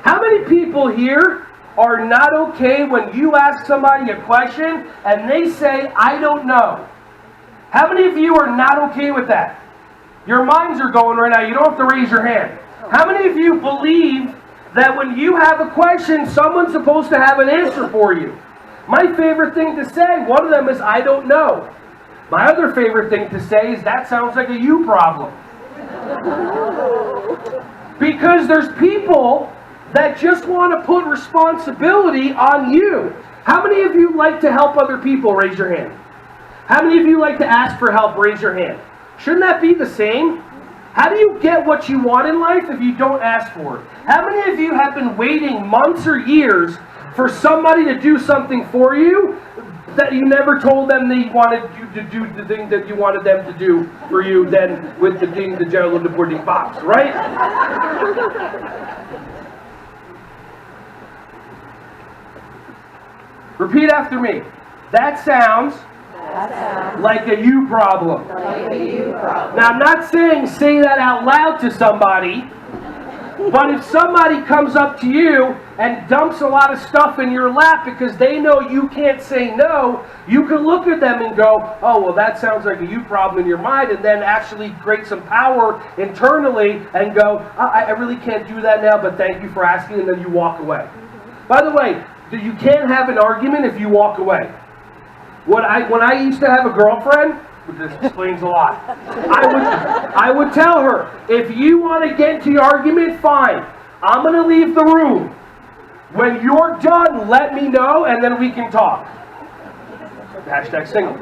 How many people here are not okay when you ask somebody a question and they say, I don't know? How many of you are not okay with that? Your minds are going right now. You don't have to raise your hand. How many of you believe that when you have a question, someone's supposed to have an answer for you? My favorite thing to say, one of them is, I don't know. My other favorite thing to say is, that sounds like a you problem. Because there's people that just want to put responsibility on you. How many of you like to help other people? Raise your hand. How many of you like to ask for help? Raise your hand. Shouldn't that be the same? How do you get what you want in life if you don't ask for it? How many of you have been waiting months or years for somebody to do something for you that you never told them they wanted you to do the thing that you wanted them to do for you, then with the ding, the jello, the pudding box, right? Repeat after me. That sounds like a you problem. Now, I'm not saying say that out loud to somebody, but if somebody comes up to you and dumps a lot of stuff in your lap because they know you can't say no, you can look at them and go, oh, well, that sounds like a you problem in your mind, and then actually create some power internally and go, I really can't do that now, but thank you for asking, and then you walk away. By the way, you can't have an argument if you walk away. When I used to have a girlfriend, this explains a lot, I would tell her, if you want to get into the argument, fine. I'm going to leave the room. When you're done, let me know, and then we can talk. Hashtag single.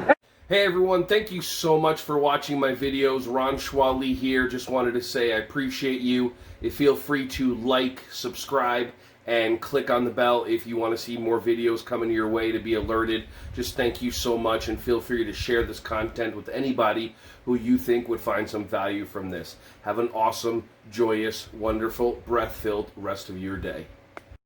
Hey everyone, thank you so much for watching my videos. Ron Schwally here. Just wanted to say I appreciate you. Feel free to like, subscribe, and click on the bell if you want to see more videos coming your way to be alerted. Just thank you so much, and feel free to share this content with anybody who you think would find some value from this. Have an awesome, joyous, wonderful, breath-filled rest of your day.